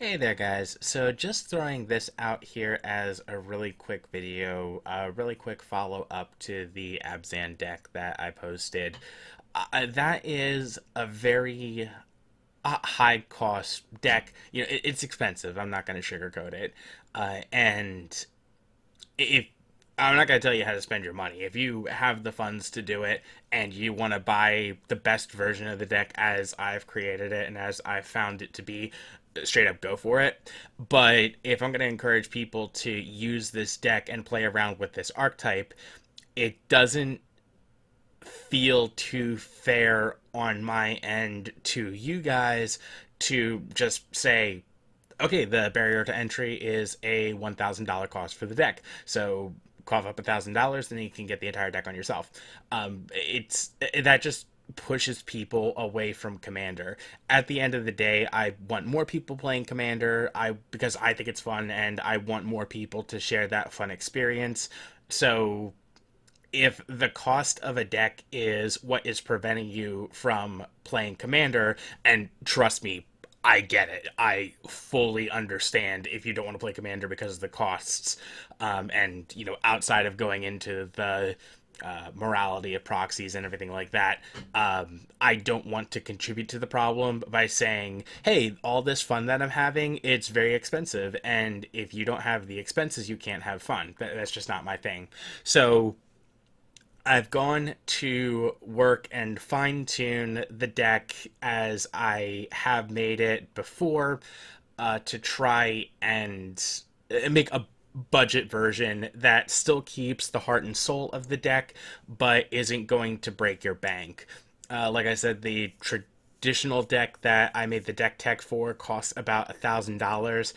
Hey there, guys. So, just throwing this out here as a really quick video, a really quick follow up to the Abzan deck that I posted. That is a very high cost deck. It's expensive. I'm not going to sugarcoat it. And if I'm not going to tell you how to spend your money. If you have the funds to do it and you want to buy the best version of the deck as I've created it and as I've found it to be, straight up go for it. But if I'm going to encourage people to use this deck and play around with this archetype, it doesn't feel too fair on my end to you guys to just say, okay, the barrier to entry is a $1,000 cost for the deck. So cough up $1,000, then you can get the entire deck on yourself. It's that just pushes people away from Commander. At the end of the day, I want more people playing Commander. Because I think it's fun, and I want more people to share that fun experience. So if the cost of a deck is what is preventing you from playing Commander, and trust me, I get it. I fully understand if you don't want to play Commander because of the costs, and outside of going into the morality of proxies and everything like that, I don't want to contribute to the problem by saying, "Hey, all this fun that I'm having, it's very expensive, and if you don't have the expenses, you can't have fun." That's just not my thing. So I've gone to work and fine tune the deck as I have made it before, to try and make a budget version that still keeps the heart and soul of the deck, but isn't going to break your bank. Like I said, the traditional deck that I made the deck tech for costs about $1,000.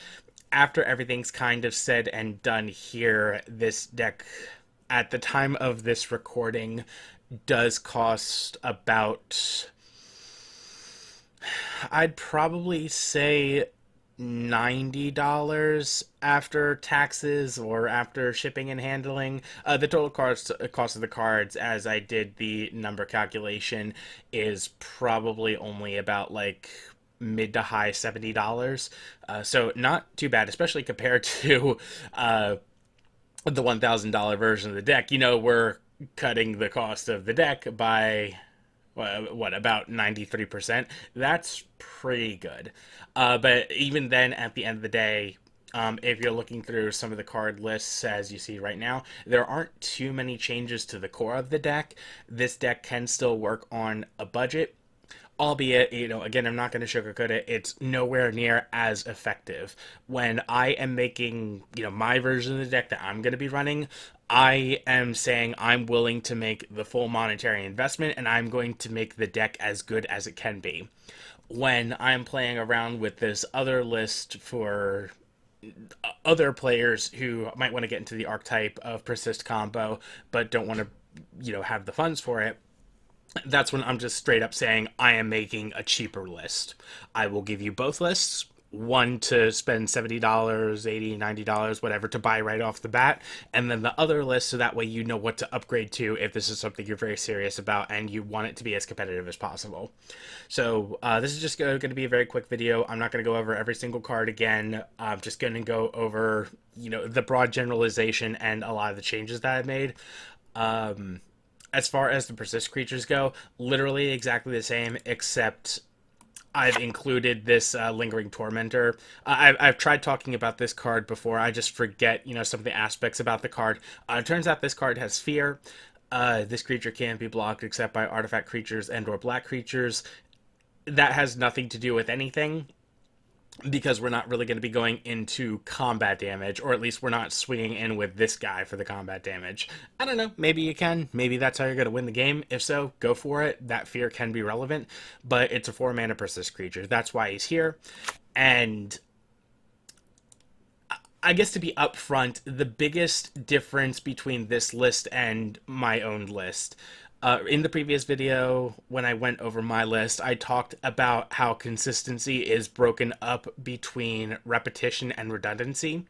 After everything's kind of said and done here, this deck at the time of this recording does cost about, I'd probably say, $90 after taxes or after shipping and handling. The total cost of the cards, as I did the number calculation, is probably only about like mid to high $70. So not too bad, especially compared to the $1,000 version of the deck. We're cutting the cost of the deck by what, about 93%. That's pretty good. But even then, at the end of the day, if you're looking through some of the card lists as you see right now, there aren't too many changes to the core of the deck. This deck can still work on a budget, albeit, again, I'm not going to sugarcoat it, it's nowhere near as effective. When I am making, my version of the deck that I'm going to be running, I am saying I'm willing to make the full monetary investment, and I'm going to make the deck as good as it can be. When I'm playing around with this other list for other players who might want to get into the archetype of persist combo but don't want to have the funds for it, that's when I'm just straight up saying I am making a cheaper list. I will give you both lists. One to spend $70, $80, $90, whatever, to buy right off the bat. And then the other list so that way you know what to upgrade to if this is something you're very serious about and you want it to be as competitive as possible. So this is just going to be a very quick video. I'm not going to go over every single card again. I'm just going to go over, the broad generalization and a lot of the changes that I've made. As far as the persist creatures go, literally exactly the same, except I've included this lingering tormentor. I've tried talking about this card before. I just forget, some of the aspects about the card. It turns out this card has fear. This creature can't be blocked except by artifact creatures and/or black creatures. That has nothing to do with anything, because we're not really going to be going into combat damage, or at least we're not swinging in with this guy for the combat damage. I don't know, maybe you can. Maybe that's how you're going to win the game. If so, go for it. That fear can be relevant, but it's a 4-mana persist creature. That's why he's here. And I guess, to be upfront, the biggest difference between this list and my own list. In the previous video, when I went over my list, I talked about how consistency is broken up between repetition and redundancy.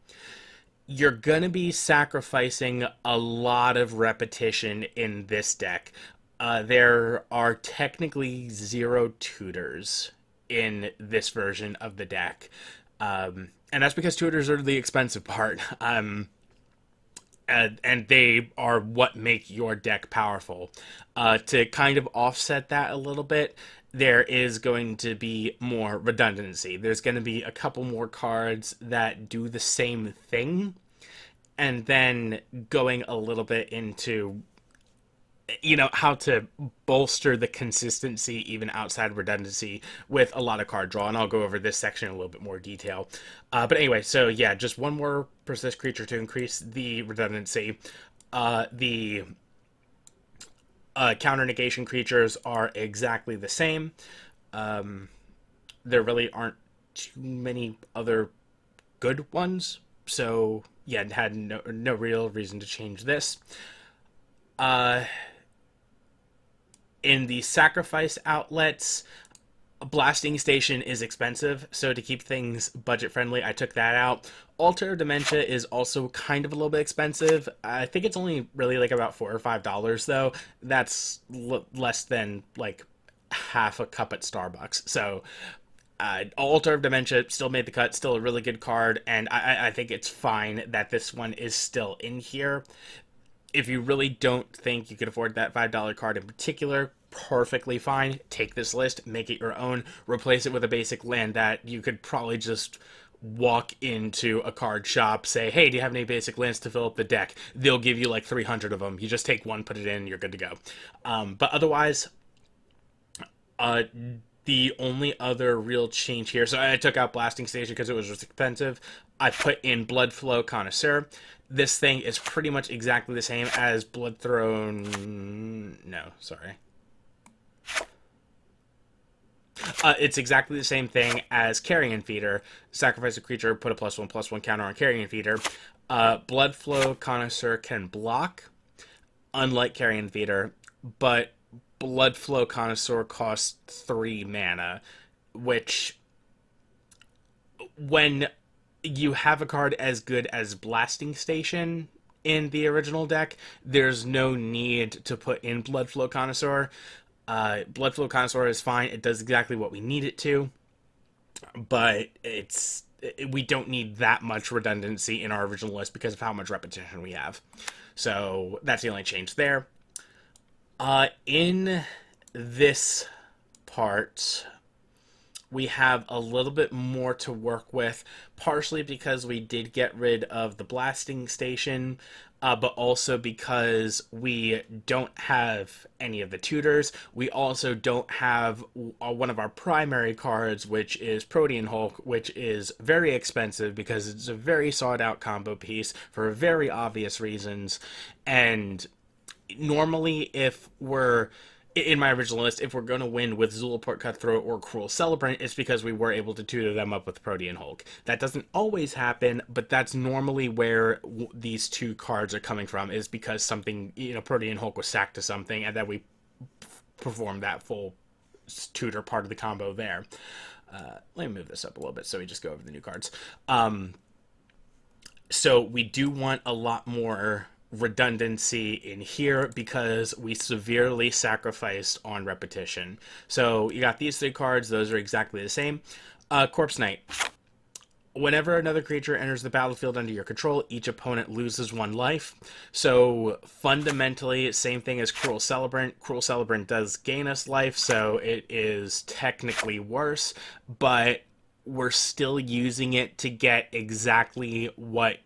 You're going to be sacrificing a lot of repetition in this deck. There are technically 0 tutors in this version of the deck. And that's because tutors are the expensive part. And they are what make your deck powerful. To kind of offset that a little bit, there is going to be more redundancy. There's going to be a couple more cards that do the same thing, and then going a little bit into how to bolster the consistency even outside redundancy with a lot of card draw, and I'll go over this section in a little bit more detail. But anyway, so yeah, just one more persist creature to increase the redundancy. The counter negation creatures are exactly the same. There really aren't too many other good ones, so yeah, it had no real reason to change this. uh in the sacrifice outlets, blasting station is expensive, so to keep things budget friendly, I took that out. Altar of Dementia is also kind of a little bit expensive. I think it's only really like about $4 or $5 though. That's less than like half a cup at Starbucks. So Altar of Dementia still made the cut, still a really good card, and I think it's fine that this one is still in here. If you really don't think you could afford that $5 card in particular, perfectly fine. Take this list, make it your own, replace it with a basic land that you could probably just walk into a card shop, say, hey, do you have any basic lands to fill up the deck? They'll give you like 300 of them. You just take one, put it in, you're good to go. But otherwise, uh, the only other real change here, so I took out Blasting Station because it was just expensive. I put in Blood Flow Connoisseur. This thing is pretty much exactly the same as Blood Throne. No, sorry. It's exactly the same thing as Carrion Feeder. Sacrifice a creature, put a +1/+1 counter on Carrion Feeder. Blood Flow Connoisseur can block, unlike Carrion Feeder, but Blood Flow Connoisseur costs 3 mana, which, when you have a card as good as Blasting Station in the original deck, there's no need to put in Blood Flow Connoisseur. Blood Flow Connoisseur is fine. It does exactly what we need it to, but we don't need that much redundancy in our original list because of how much repetition we have. So that's the only change there. In this part, we have a little bit more to work with, partially because we did get rid of the blasting station, but also because we don't have any of the tutors. We also don't have one of our primary cards, which is Protean Hulk, which is very expensive because it's a very sought out combo piece for very obvious reasons. And normally, if we're in my original list, if we're going to win with Zulaport Cutthroat or Cruel Celebrant, it's because we were able to tutor them up with Protean Hulk. That doesn't always happen, but that's normally where these two cards are coming from, is because something, Protean Hulk was sacked to something, and then we perform that full tutor part of the combo there. Let me move this up a little bit so we just go over the new cards. So we do want a lot more redundancy in here because we severely sacrificed on repetition. So you got these 3 cards, those are exactly the same. Corpse Knight. Whenever another creature enters the battlefield under your control, each opponent loses 1 life. So fundamentally, same thing as Cruel Celebrant. Cruel Celebrant does gain us life, so it is technically worse, but we're still using it to get exactly what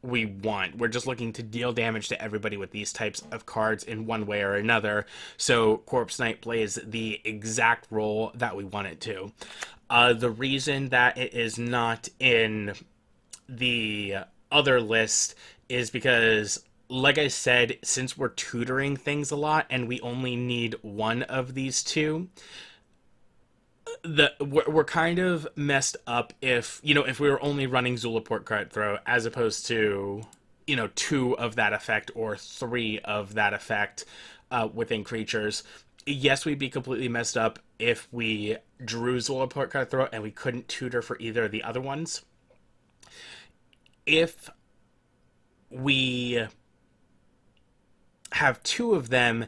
we want. We're just looking to deal damage to everybody with these types of cards in one way or another. So Corpse Knight plays the exact role that we want it to. The reason that it is not in the other list is because, like I said, since we're tutoring things a lot and we only need one of these two, we're kind of messed up if we were only running Zulaport Cutthroat as opposed to 2 of that effect or 3 of that effect within creatures. Yes, we'd be completely messed up if we drew Zulaport Cutthroat and we couldn't tutor for either of the other ones. If we have 2 of them,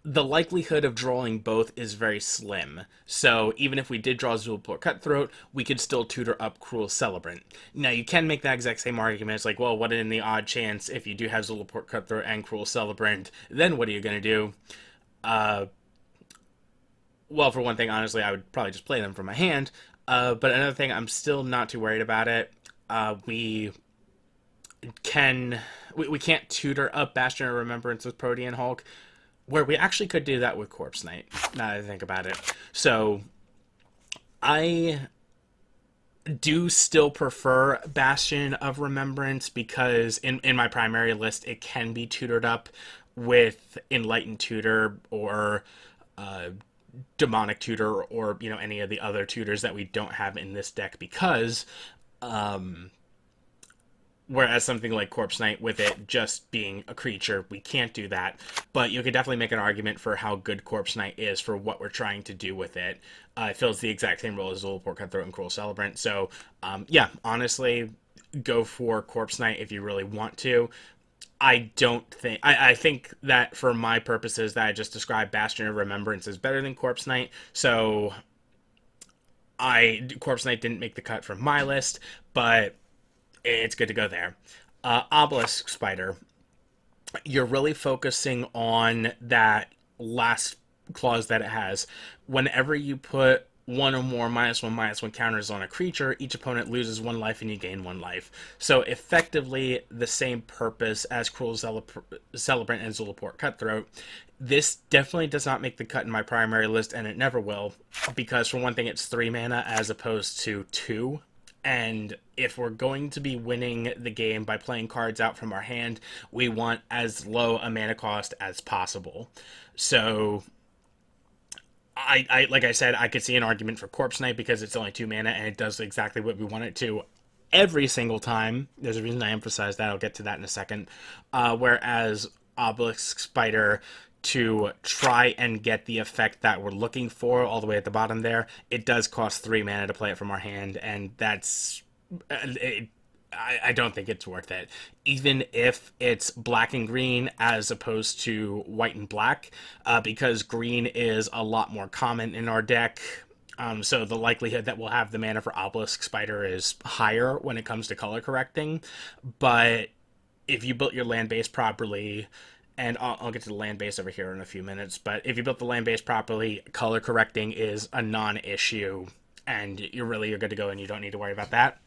the likelihood of drawing both is very slim. So even if we did draw Zulaport Cutthroat, we could still tutor up Cruel Celebrant. Now you can make that exact same argument. It's like, well, what in the odd chance if you do have Zulaport Cutthroat and Cruel Celebrant, then what are you going to do? Uh, well, for one thing, honestly, I would probably just play them from my hand. But another thing, I'm still not too worried about it. We can we can't tutor up Bastion of Remembrance with Protean Hulk, where we actually could do that with Corpse Knight, now that I think about it. So I do still prefer Bastion of Remembrance because in my primary list it can be tutored up with Enlightened Tutor or uh, Demonic Tutor or any of the other tutors that we don't have in this deck because whereas something like Corpse Knight, with it just being a creature, we can't do that. But you could definitely make an argument for how good Corpse Knight is for what we're trying to do with it. It fills the exact same role as Zulaport Cutthroat and Cruel Celebrant. So, yeah, honestly, go for Corpse Knight if you really want to. I don't think... I think that for my purposes that I just described, Bastion of Remembrance is better than Corpse Knight. So, Corpse Knight didn't make the cut from my list, but it's good to go there. Obelisk Spider, you're really focusing on that last clause that it has. Whenever you put one or more -1/-1 counters on a creature, each opponent loses 1 life and you gain 1 life. So effectively the same purpose as Cruel Celebrant and Zulaport Cutthroat. This definitely does not make the cut in my primary list, and it never will, because for one thing it's 3 mana as opposed to 2. And if we're going to be winning the game by playing cards out from our hand, we want as low a mana cost as possible. So, I like I said, I could see an argument for Corpse Knight because it's only 2 mana and it does exactly what we want it to every single time. There's a reason I emphasize that. I'll get to that in a second. Whereas Obelisk Spider, to try and get the effect that we're looking for all the way at the bottom there, it does cost 3 mana to play it from our hand, and that's... I don't think it's worth it. Even if it's black and green as opposed to white and black, because green is a lot more common in our deck. So the likelihood that we'll have the mana for Obelisk Spider is higher when it comes to color correcting. But if you built your land base properly, and I'll get to the land base over here in a few minutes, but if you built the land base properly, color correcting is a non-issue, and you're good to go and you don't need to worry about that.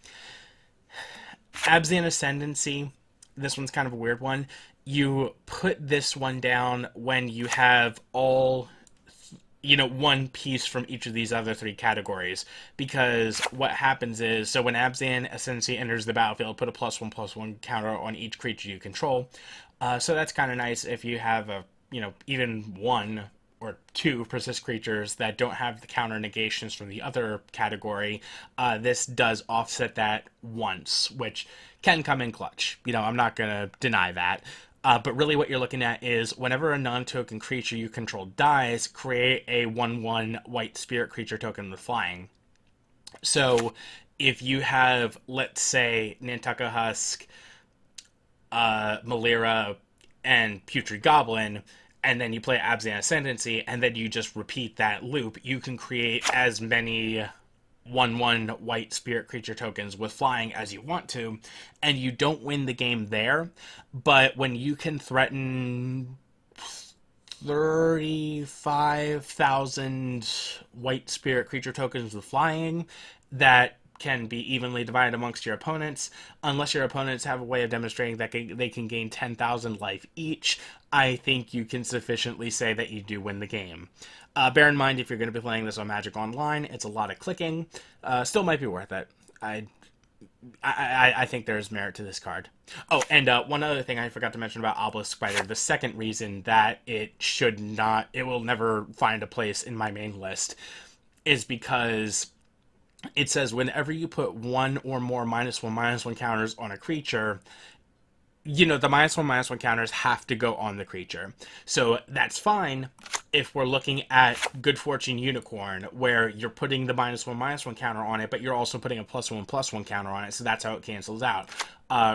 Abzan Ascendancy, this one's kind of a weird one. You put this one down when you have all, one piece from each of these other 3 categories, because what happens is, so when Abzan Ascendancy enters the battlefield, put a +1/+1 counter on each creature you control. So that's kind of nice if you have even 1 or 2 persist creatures that don't have the counter negations from the other category. This does offset that once, which can come in clutch. I'm not going to deny that. But really what you're looking at is whenever a non-token creature you control dies, create a 1/1 white spirit creature token with flying. So if you have, let's say, Nantucket Husk, Malira, and Putrid Goblin, and then you play Abzan Ascendancy, and then you just repeat that loop, you can create as many 1/1 white spirit creature tokens with flying as you want to, and you don't win the game there. But when you can threaten 35,000 white spirit creature tokens with flying, that can be evenly divided amongst your opponents, unless your opponents have a way of demonstrating that they can gain 10,000 life each, I think you can sufficiently say that you do win the game. Bear in mind, if you're going to be playing this on Magic Online, it's a lot of clicking. Still might be worth it. I think there's merit to this card. Oh, and one other thing I forgot to mention about Obelisk Spider, the second reason that it will never find a place in my main list, is because it says whenever you put 1 or more -1/-1 counters on a creature, the -1/-1 counters have to go on the creature. So that's fine, if we're looking at Good Fortune Unicorn, where you're putting the -1/-1 counter on it, but you're also putting a +1/+1 counter on it, so that's how it cancels out.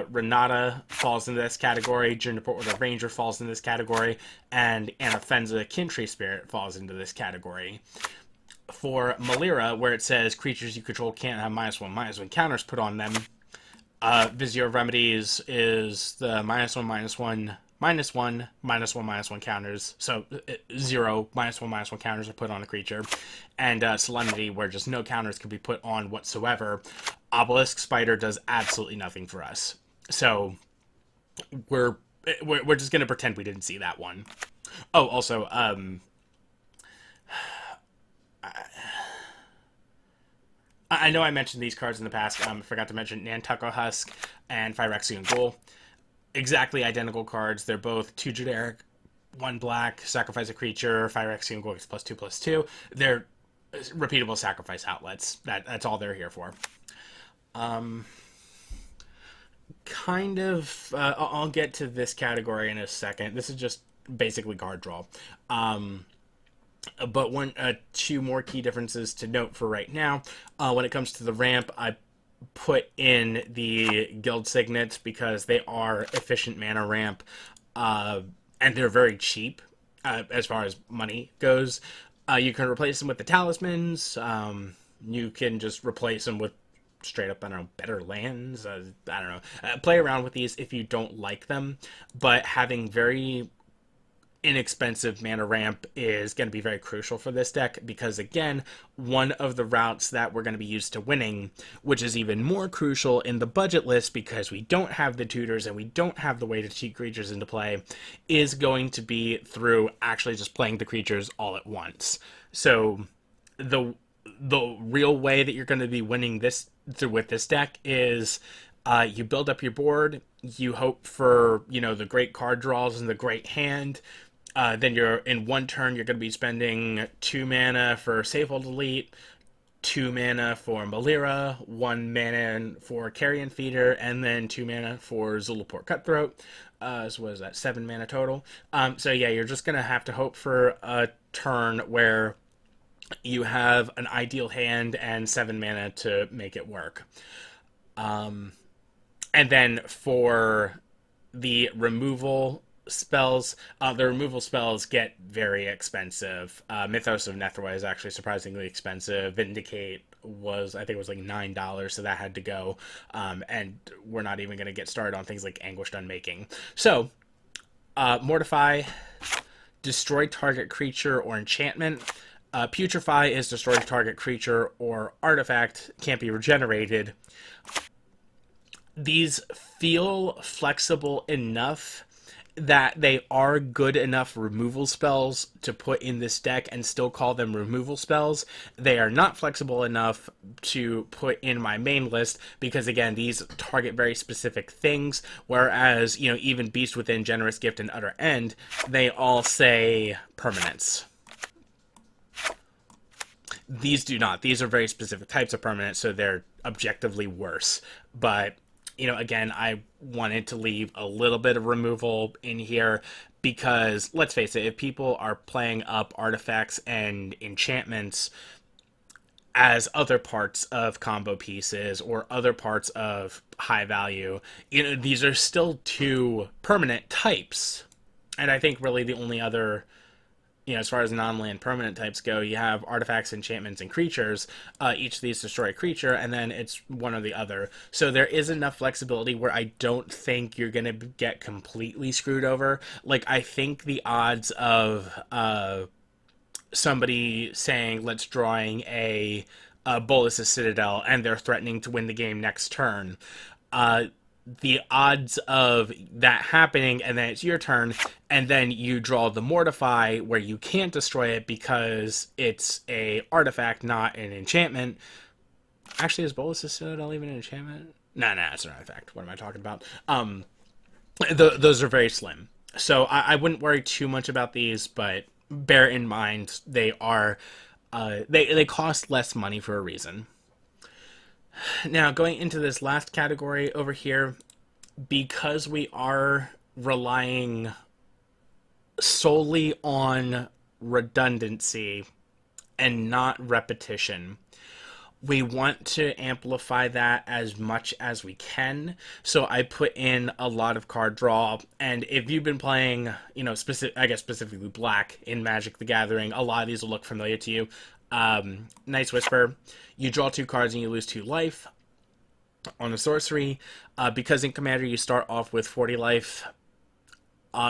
Renata falls into this category, Juniper Order Ranger falls into this category, and Anafenza Kintree Spirit falls into this category. For Malira, where it says creatures you control can't have -1/-1 counters put on them, Vizier of Remedies is the -1/-1, -1, -1/-1 counters. So 0 -1/-1 counters are put on a creature. And Solemnity, where just no counters can be put on whatsoever. Obelisk Spider does absolutely nothing for us. So we're just going to pretend we didn't see that one. Oh, also, I know I mentioned these cards in the past. I forgot to mention Nantucket Husk and Phyrexian Ghoul. Exactly identical cards. They're both 2 generic, 1 black, sacrifice a creature. Phyrexian Ghoul gets +2/+2. They're repeatable sacrifice outlets. That's all they're here for. Kind of. I'll get to this category in a second. This is just basically card draw. But two more key differences to note for right now. When it comes to the ramp, I put in the guild signets because they are efficient mana ramp, and they're very cheap as far as money goes. You can replace them with the talismans. You can just replace them with straight up, I don't know, better lands. I don't know. Play around with these if you don't like them, but having very inexpensive mana ramp is going to be very crucial for this deck because, again, one of the routes that we're going to be used to winning, which is even more crucial in the budget list because we don't have the tutors and we don't have the way to cheat creatures into play, is going to be through actually just playing the creatures all at once. So the real way that you're going to be winning this through with this deck is you build up your board, you hope for, the great card draws and the great hand. Then you're in one turn, you're going to be spending 2 mana for Safehold Elite, 2 mana for Malira, 1 mana for Carrion Feeder, and then 2 mana for Zulaport Cutthroat. So what is that, 7 mana total? So yeah, you're just going to have to hope for a turn where you have an ideal hand and 7 mana to make it work. And then for the removal spells, the removal spells get very expensive. Mythos of Netherway is actually surprisingly expensive. Vindicate was, I think it was like $9, so that had to go. And we're not even going to get started on things like Anguished Unmaking. So, Mortify, destroy target creature or enchantment. Putrefy is destroy target creature or artifact, can't be regenerated. These feel flexible enough that they are good enough removal spells to put in this deck and still call them removal spells. They are not flexible enough to put in my main list because, again, these target very specific things, whereas, even Beast Within, Generous Gift, and Utter End, they all say permanents. These do not. These are very specific types of permanents, so they're objectively worse. But again, I wanted to leave a little bit of removal in here because, let's face it, if people are playing up artifacts and enchantments as other parts of combo pieces or other parts of high value, these are still 2 permanent types. And I think really the only other, as far as non-land permanent types go, you have artifacts, enchantments, and creatures. Each of these destroy a creature, and then it's one or the other. So there is enough flexibility where I don't think you're going to get completely screwed over. Like, I think the odds of somebody saying, let's drawing a Bolas' Citadel, and they're threatening to win the game next turn, the odds of that happening and then it's your turn and then you draw the Mortify where you can't destroy it because it's a artifact, not an enchantment. Actually, is Bolas' Citadel even an enchantment? Nah, it's an artifact. What am I talking about? Those are very slim. So I wouldn't worry too much about these, but bear in mind they are they cost less money for a reason. Now, going into this last category over here, because we are relying solely on redundancy and not repetition. We want to amplify that as much as we can. So I put in a lot of card draw. And if you've been playing, I guess specifically Black in Magic the Gathering, a lot of these will look familiar to you. Night's Whisper, you draw 2 cards and you lose 2 life. On a sorcery, because in Commander you start off with 40 life,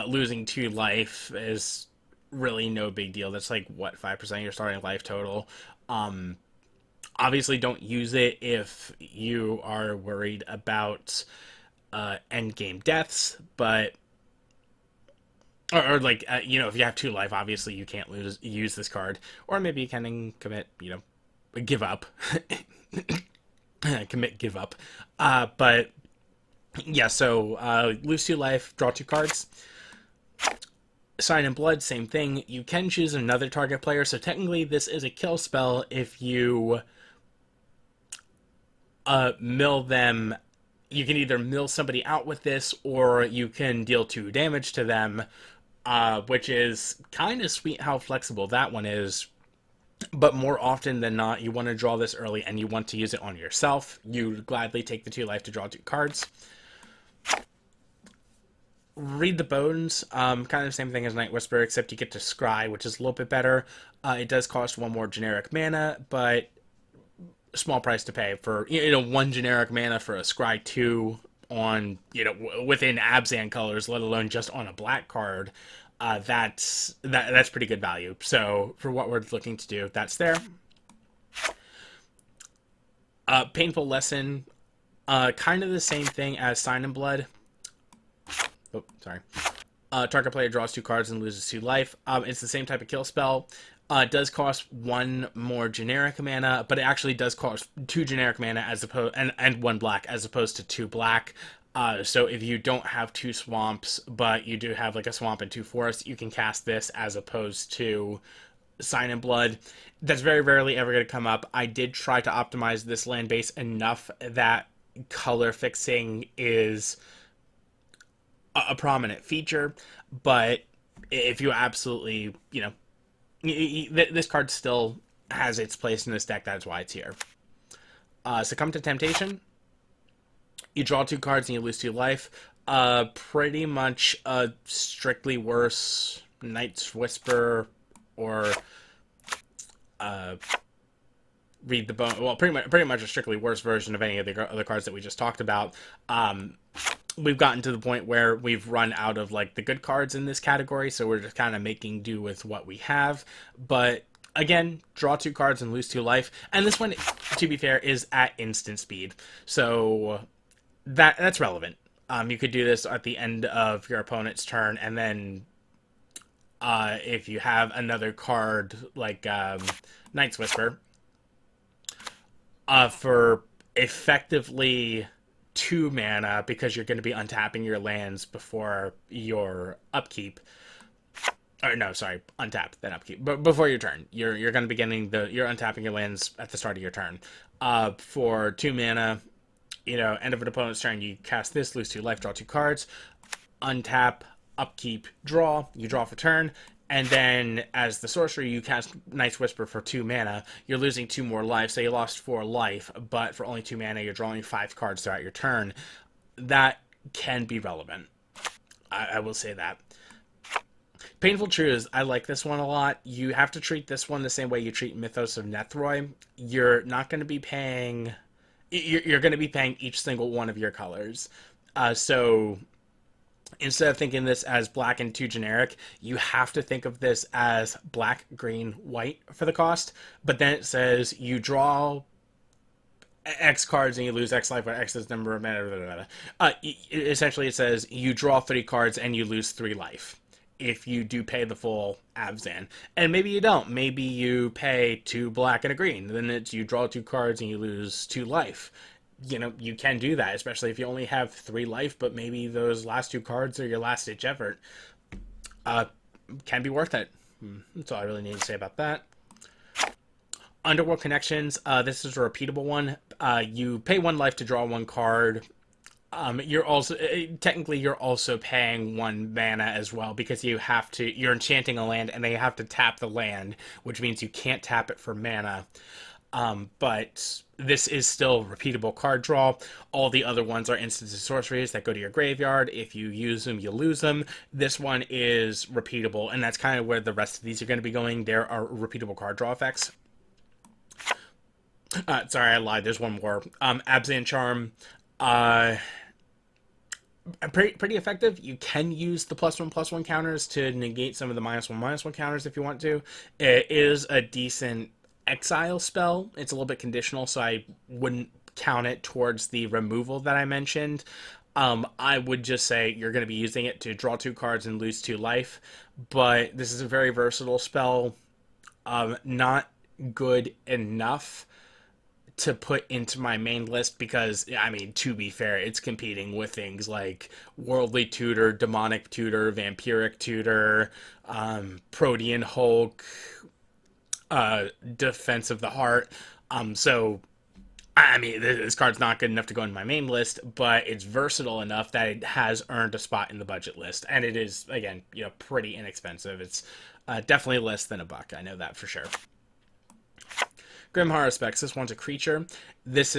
losing 2 life is really no big deal. That's like, what, 5% of your starting life total. Obviously, don't use it if you are worried about end game deaths, but or like if you have 2 life, obviously you can't use this card, or maybe you can commit, give up, commit, give up. But yeah, so lose 2 life, draw 2 cards. Sign in Blood, same thing. You can choose another target player, so technically this is a kill spell if you mill them. You can either mill somebody out with this, or you can deal 2 damage to them, which is kind of sweet how flexible that one is. But more often than not, you want to draw this early and you want to use it on yourself. You gladly take the 2 life to draw 2 cards. Read the Bones, kind of the same thing as Night Whisper, except you get to Scry, which is a little bit better. It does cost 1 more generic mana, but small price to pay for 1 generic mana for a Scry 2 on within Abzan colors, let alone just on a black card. That's pretty good value. So for what we're looking to do, that's there. Painful Lesson, kind of the same thing as Sign in Blood. Oh, sorry. Target player draws 2 cards and loses 2 life. It's the same type of kill spell. It does cost 1 more generic mana, but it actually does cost 2 generic mana as opposed and 1 black as opposed to 2 black. So if you don't have 2 swamps, but you do have like a swamp and 2 forests, you can cast this as opposed to Sign in Blood. That's very rarely ever going to come up. I did try to optimize this land base enough that color fixing is a prominent feature, but if you absolutely, this card still has its place in this deck. That's why it's here. Succumb to Temptation. You draw 2 cards and you lose 2 life. Pretty much a strictly worse Night's Whisper or Read the Bone. Well, pretty much a strictly worse version of any of the other cards that we just talked about. We've gotten to the point where we've run out of like the good cards in this category, so we're just kind of making do with what we have. But again, draw 2 cards and lose 2 life. And this one, to be fair, is at instant speed, so that's relevant. You could do this at the end of your opponent's turn, and then if you have another card like Night's Whisper, for effectively 2 mana, because you're going to be untapping your lands before your upkeep. Or no, sorry, untap, then upkeep. But before your turn, you're going to be getting you're untapping your lands at the start of your turn. For 2 mana, end of an opponent's turn, you cast this, lose 2 life, draw 2 cards, untap, upkeep, draw. You draw for turn. And then, as the sorcerer, you cast Night's Whisper for 2 mana. You're losing 2 more life, so you lost 4 life, but for only 2 mana, you're drawing 5 cards throughout your turn. That can be relevant. I will say that. Painful Truths, I like this one a lot. You have to treat this one the same way you treat Mythos of Nethroi. You're not going to be paying... You're going to be paying each single one of your colors. So instead of thinking this as black and 2 generic, you have to think of this as black, green, white for the cost. But then it says you draw X cards and you lose X life, or X is number of mana. Essentially, it says you draw 3 cards and you lose 3 life if you do pay the full Abzan. And maybe you don't. Maybe you pay 2 black and a green. Then it's you draw 2 cards and you lose 2 life. You can do that, especially if you only have 3 life, but maybe those last 2 cards are your last-ditch effort. Can be worth it. That's all I really need to say about that. Underworld Connections. This is a repeatable one. You pay 1 life to draw 1 card. You're also technically you're also paying one mana as well because you're enchanting a land and they have to tap the land, which means you can't tap it for mana. But this is still repeatable card draw. All the other ones are instants and sorceries that go to your graveyard. If you use them, you lose them. This one is repeatable, and that's kind of where the rest of these are going to be going. There are repeatable card draw effects. Sorry, I lied. There's one more. Abzan Charm. Uh, pretty effective. You can use the +1/+1 counters to negate some of the -1/-1 counters if you want to. It is a decent exile spell. It's a little bit conditional, so I wouldn't count it towards the removal that I mentioned. I would just say you're going to be using it to draw 2 cards and lose 2 life, but this is a very versatile spell. Not good enough to put into my main list because, I mean, to be fair, it's competing with things like Worldly Tutor, Demonic Tutor, Vampiric Tutor, Protean Hulk, Defense of the Heart. So, I mean, this card's not good enough to go in my main list, but it's versatile enough that it has earned a spot in the budget list. And it is, again, pretty inexpensive. It's definitely less than $1. I know that for sure. Grim Haruspex, this one's a creature. This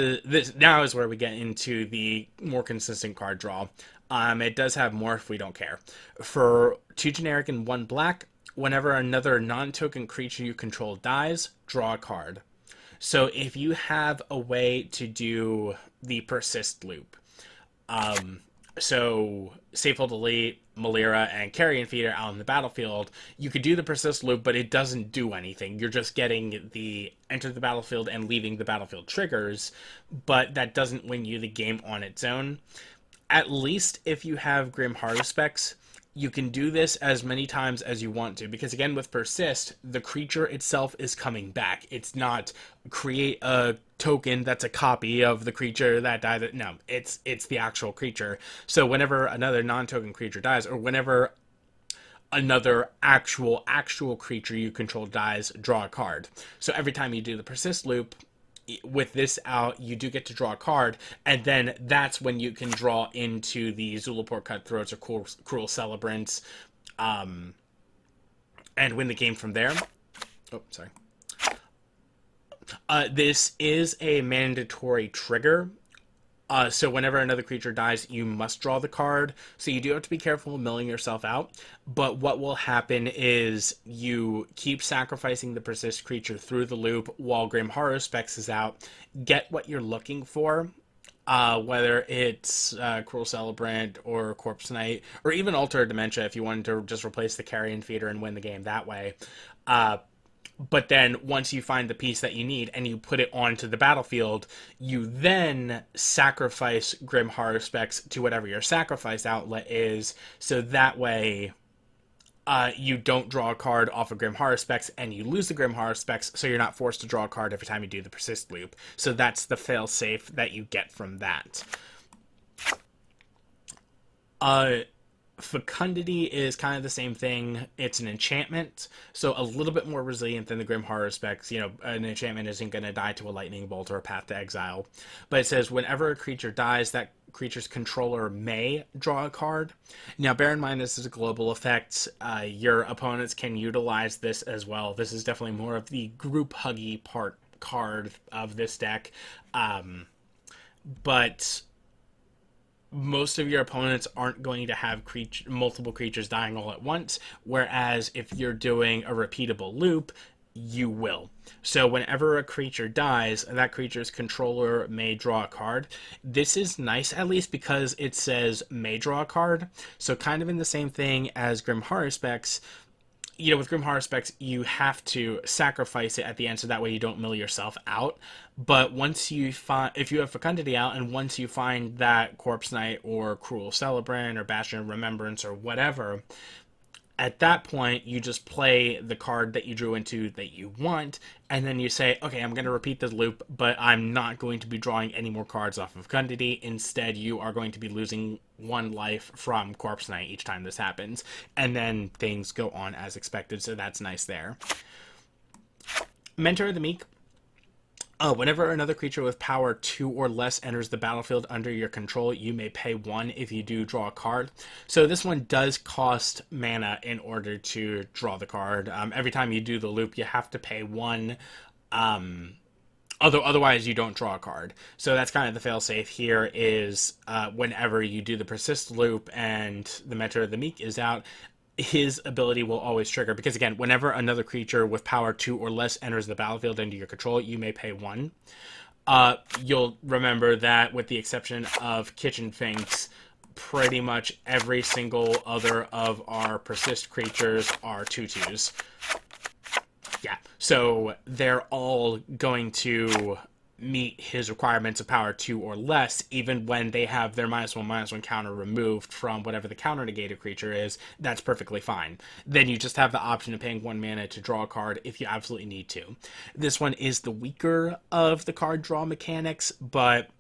now is where we get into the more consistent card draw. It does have morph, we don't care. For 2 generic and 1 black, whenever another non-token creature you control dies, draw a card. So if you have a way to do the persist loop, so Safehold Elite, Malira, and Carrion Feeder out on the battlefield, you could do the persist loop, but it doesn't do anything. You're just getting the enter the battlefield and leaving the battlefield triggers, but that doesn't win you the game on its own. At least if you have Grim Haruspex, you can do this as many times as you want to, because again, with persist, the creature itself is coming back. It's not create a token that's a copy of the creature that died. No, it's the actual creature. So whenever another non-token creature dies, or whenever another actual creature you control dies, draw a card. So every time you do the persist loop, with this out, you do get to draw a card, and then that's when you can draw into the Zulaport Cutthroats or Cruel Celebrants, and win the game from there. Oh, sorry. This is a mandatory trigger. So whenever another creature dies, you must draw the card. So you do have to be careful milling yourself out. But what will happen is you keep sacrificing the persist creature through the loop while Grim Haruspex is out. Get what you're looking for. Whether it's Cruel Celebrant or Corpse Knight, or even Alter Dementia if you wanted to just replace the Carrion Feeder and win the game that way. But then once you find the piece that you need and you put it onto the battlefield, you then sacrifice Grim Haruspex to whatever your sacrifice outlet is. So that way you don't draw a card off of Grim Haruspex and you lose the Grim Haruspex, so you're not forced to draw a card every time you do the persist loop. So that's the fail-safe that you get from that. Fecundity is kind of the same thing. It's an enchantment, so a little bit more resilient than the Grim Haruspex. An enchantment isn't going to die to a lightning bolt or a path to exile. But it says whenever a creature dies, that creature's controller may draw a card. Now, bear in mind this is a global effect. Your opponents can utilize this as well. This is definitely more of the group huggy part card of this deck. But most of your opponents aren't going to have multiple creatures dying all at once, whereas if you're doing a repeatable loop, you will. So whenever a creature dies, that creature's controller may draw a card. This is nice, at least, because it says may draw a card. So kind of in the same thing as Grim Haruspex. With Grim Haruspex, you have to sacrifice it at the end so that way you don't mill yourself out. But once you find, if you have Fecundity out, and once you find that Corpse Knight or Cruel Celebrant or Bastion of Remembrance or whatever, at that point, you just play the card that you drew into that you want, and then you say, okay, I'm going to repeat this loop, but I'm not going to be drawing any more cards off of Fecundity. Instead, you are going to be losing 1 life from Corpse Knight each time this happens, and then things go on as expected, so that's nice there. Mentor of the Meek. Whenever another creature with power 2 or less enters the battlefield under your control, you may pay 1 if you do draw a card. So this one does cost mana in order to draw the card. Every time you do the loop, you have to pay 1. Otherwise, you don't draw a card. So that's kind of the failsafe here is whenever you do the persist loop and the Mentor of the Meek is out, his ability will always trigger. Because again, whenever another creature with power 2 or less enters the battlefield under your control, you may pay 1. You'll remember that with the exception of Kitchen Finks, pretty much every single other of our persist creatures are 2/2s. Yeah, so they're all going to meet his requirements of power 2 or less, even when they have their -1/-1 counter removed from whatever the counter negated creature is. That's perfectly fine. Then you just have the option of paying 1 mana to draw a card if you absolutely need to. This one is the weaker of the card draw mechanics, but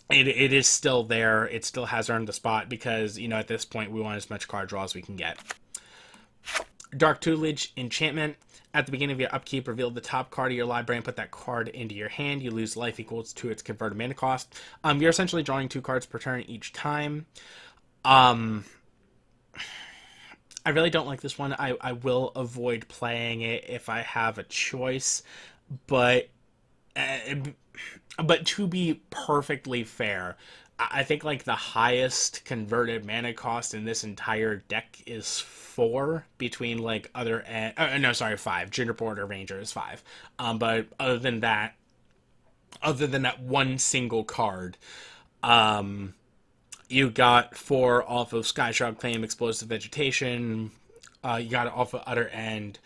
it is still there. It still has earned the spot because, at this point, we want as much card draw as we can get. Dark Tutelage Enchantment. At the beginning of your upkeep, reveal the top card of your library and put that card into your hand. You lose life equals to its converted mana cost. You're essentially drawing 2 cards per turn each time. I really don't like this one. I will avoid playing it if I have a choice, but to be perfectly fair, I think like the highest converted mana cost in this entire deck is 4 between like other no, sorry, 5. Gingerport or Ranger is 5. But other than that one single card, you got 4 off of Skyshroud Claim, Explosive Vegetation. You got it off of Utter End.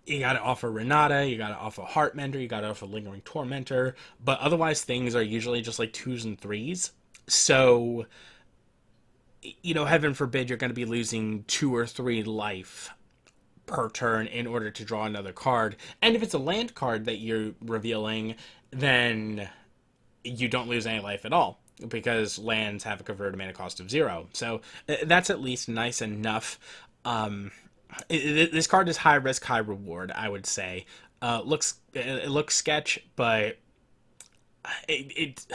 You got it off of Renata, you got it off of Heartmender, you got it off of Lingering Tormentor, but otherwise things are usually just like 2s and 3s. So, heaven forbid you're going to be losing 2 or 3 life per turn in order to draw another card. And if it's a land card that you're revealing, then you don't lose any life at all, because lands have a converted mana cost of 0. So that's at least nice enough. This card is high risk, high reward, I would say. It looks sketch, but it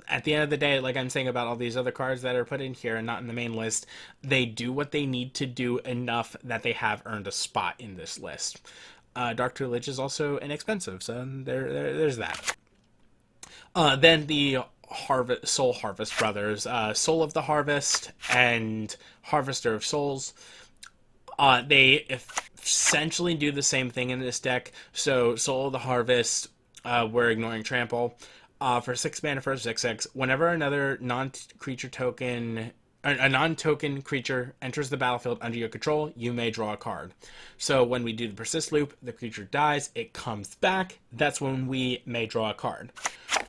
at the end of the day, like I'm saying about all these other cards that are put in here and not in the main list, they do what they need to do enough that they have earned a spot in this list. Dark Tutelage is also inexpensive, so there's that. Then the Soul Harvest brothers, Soul of the Harvest and Harvester of Souls. They essentially do the same thing in this deck. So Soul of the Harvest, we're ignoring Trample. For 6 mana for 6/6, whenever another non-creature token, a non-token creature enters the battlefield under your control, you may draw a card. So when we do the persist loop, the creature dies, it comes back. That's when we may draw a card.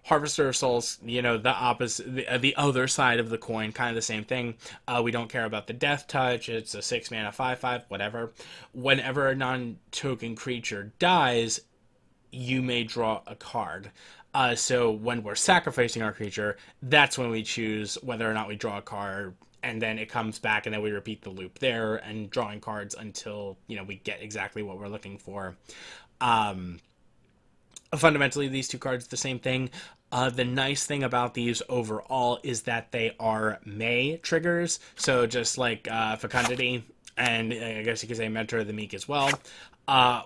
Harvester of Souls, the opposite, the other side of the coin, kind of the same thing. We don't care about the death touch. It's a 6 mana 5/5, whatever. Whenever a non-token creature dies, you may draw a card. So when we're sacrificing our creature, that's when we choose whether or not we draw a card, and then it comes back, and then we repeat the loop there and drawing cards until we get exactly what we're looking for. Fundamentally, these 2 cards are the same thing. The nice thing about these overall is that they are May triggers, so just like Fecundity, and I guess you could say Mentor of the Meek as well.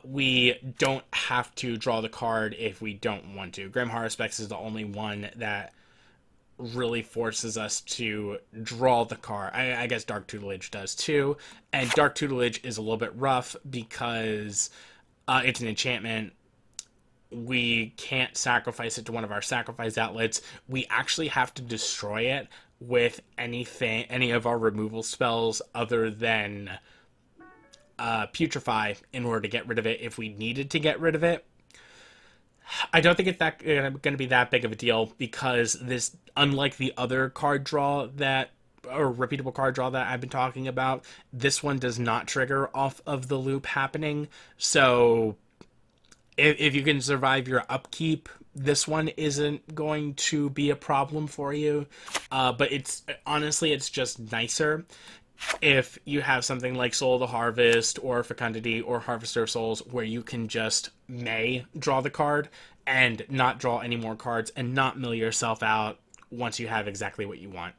We don't have to draw the card if we don't want to. Grim Haruspex is the only one that really forces us to draw the card. I guess Dark Tutelage does too, and Dark Tutelage is a little bit rough because it's an enchantment. We can't sacrifice it to one of our sacrifice outlets. We actually have to destroy it with any of our removal spells other than Putrefy in order to get rid of it if we needed to get rid of it. I don't think it's going to be that big of a deal because this, unlike the other card draw or repeatable card draw that I've been talking about, this one does not trigger off of the loop happening. So if you can survive your upkeep, this one isn't going to be a problem for you. But it's just nicer if you have something like Soul of the Harvest or Fecundity or Harvester of Souls where you can just may draw the card and not draw any more cards and not mill yourself out once you have exactly what you want.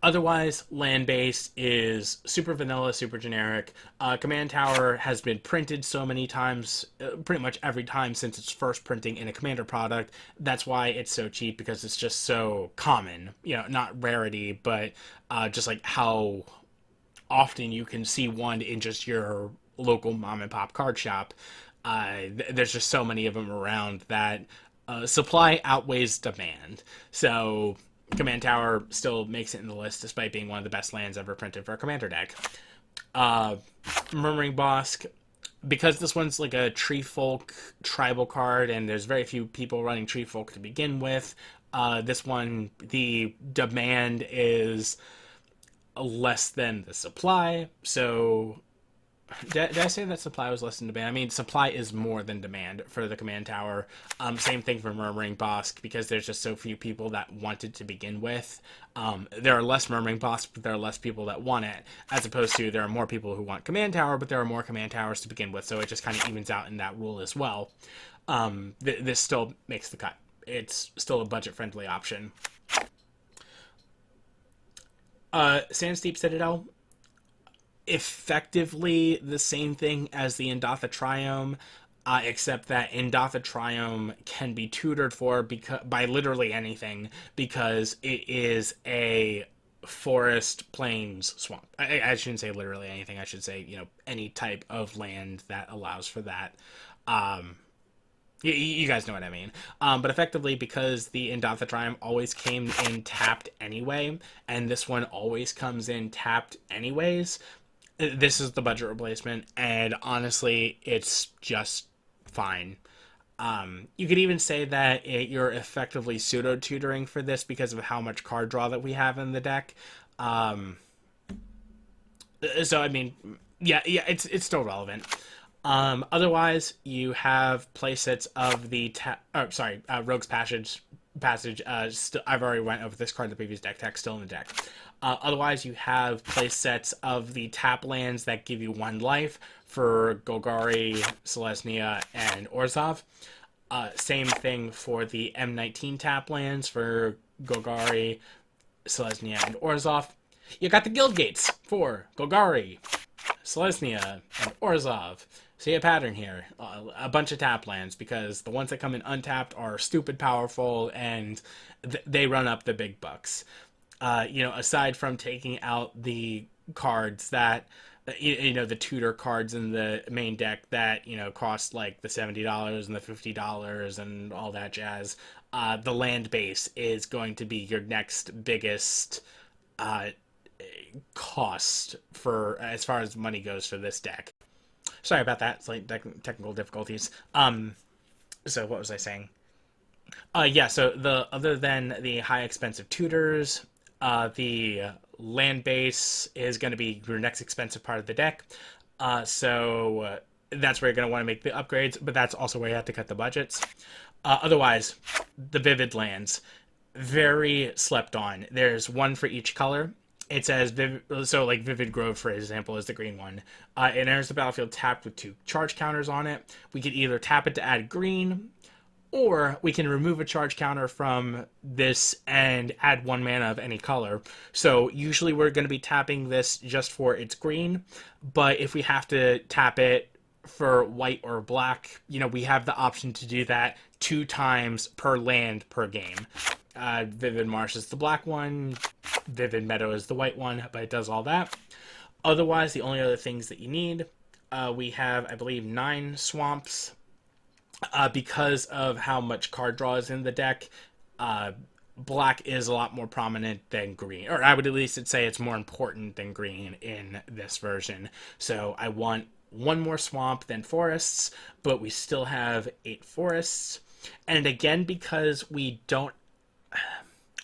Otherwise, land base is super vanilla, super generic. Command Tower has been printed so many times, pretty much every time since its first printing in a Commander product. That's why it's so cheap, because it's just so common. You know, not rarity, but just like how often you can see one in just your local mom and pop card shop. There's just so many of them around that supply outweighs demand. So Command Tower still makes it in the list despite being one of the best lands ever printed for a commander deck. Uh, Murmuring Bosk, because this one's like a tree folk tribal card, and there's very few people running tree folk to begin with. This one, the demand is less than the supply. So did I say that supply was less than demand? I mean, supply is more than demand for the command tower. Same thing for Murmuring Bosk, because there's just so few people that want it to begin with. There are less Murmuring Bosk, but there are less people that want it, as opposed to there are more people who want command tower, but there are more command towers to begin with. So it just kind of evens out in that rule as well. This still makes the cut. It's still a budget-friendly option. Sandsteep Citadel, effectively the same thing as the Indatha Triome, except that Indatha Triome can be tutored for by literally anything, because it is a forest, plains, swamp. I shouldn't say literally anything. I should say, any type of land that allows for that. You guys know what I mean. But effectively, because the Indatha Triumph always came in tapped anyway, and this one always comes in tapped anyways, this is the budget replacement, and honestly, it's just fine. You could even say that you're effectively pseudo-tutoring for this because of how much card draw that we have in the deck. So, I mean, yeah, it's still relevant. Otherwise, you have playsets of the Rogue's Passage. I've already went over this card in the previous deck tech, still in the deck. Otherwise, you have playsets of the tap lands that give you 1 life for Golgari, Selesnya, and Orzhov. Same thing for the M19 tap lands for Golgari, Selesnya, and Orzhov. You got the guild gates for Golgari, Selesnya, and Orzhov. See a pattern here. A bunch of tap lands, because the ones that come in untapped are stupid powerful, and they run up the big bucks. Aside from taking out the cards that, the tutor cards in the main deck that, cost like the $70 and the $50 and all that jazz, the land base is going to be your next biggest cost for as far as money goes for this deck. Sorry about that. It's like technical difficulties. So what was I saying? Yeah. So the other than the high expensive tutors, the land base is going to be your next expensive part of the deck. So that's where you're going to want to make the upgrades, but that's also where you have to cut the budgets. Otherwise, the vivid lands, very slept on. There's one for each color. It says, Vivid Grove, for example, is the green one. It enters the battlefield tapped with 2 charge counters on it. We could either tap it to add green, or we can remove a charge counter from this and add 1 mana of any color. So usually we're going to be tapping this just for its green, but if we have to tap it for white or black, we have the option to do that 2 times per land per game. Vivid Marsh is the black one, Vivid Meadow is the white one, but it does all that. Otherwise, the only other things that you need, we have, I believe, 9 swamps. Because of how much card draw is in the deck, black is a lot more prominent than green. Or I would at least say it's more important than green in this version. So I want 1 more swamp than forests, but we still have 8 forests. And again, because we don't...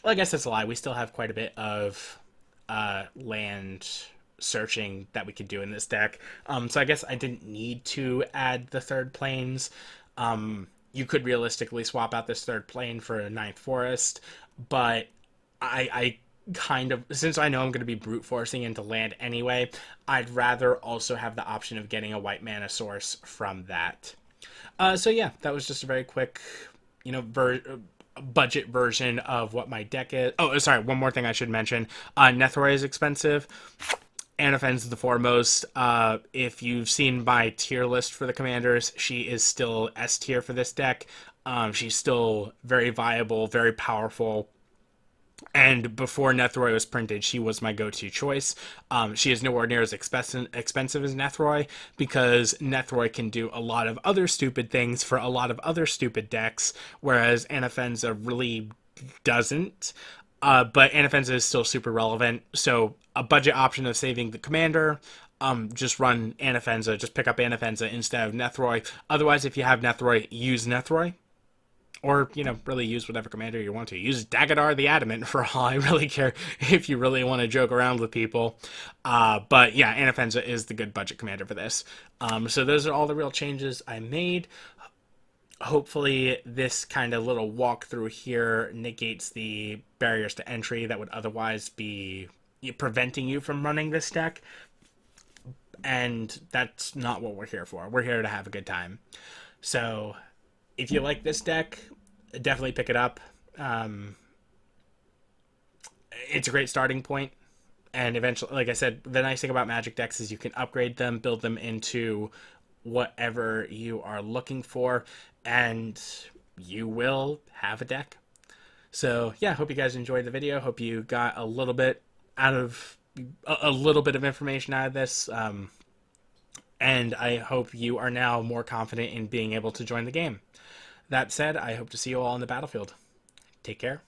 Well, I guess that's a lie. We still have quite a bit of land searching that we could do in this deck. So I guess I didn't need to add the 3rd plains. You could realistically swap out this 3rd plane for a 9th forest, but I kind of, since I know I'm going to be brute forcing into land anyway, I'd rather also have the option of getting a white mana source from that. So yeah, that was just a very quick, you know, budget version of what my deck is. Oh, sorry, one more thing I should mention. Nethroy is expensive. Anafen's is the foremost. If you've seen my tier list for the commanders, she is still S tier for this deck. She's still very viable, very powerful. And before Nethroy was printed, she was my go-to choice. She is nowhere near as expensive as Nethroy because Nethroy can do a lot of other stupid things for a lot of other stupid decks, whereas Anafenza really doesn't. But Anafenza is still super relevant. So a budget option of saving the commander, just run Anafenza, just pick up Anafenza instead of Nethroy. Otherwise, if you have Nethroy, use Nethroy. Or, you know, really use whatever commander you want to. Use Dagadar the Adamant for all I really care if you really want to joke around with people. But yeah, Anafenza is the good budget commander for this. So those are all the real changes I made. Hopefully this kind of little walkthrough here negates the barriers to entry that would otherwise be preventing you from running this deck. And that's not what we're here for. We're here to have a good time. So if you like this deck, definitely pick it up. It's a great starting point, and eventually, like I said, the nice thing about Magic decks is you can upgrade them, build them into whatever you are looking for, and you will have a deck. So yeah, hope you guys enjoyed the video. Hope you got a little bit out of a little bit of information out of this. And I hope you are now more confident in being able to join the game. That said, I hope to see you all on the battlefield. Take care.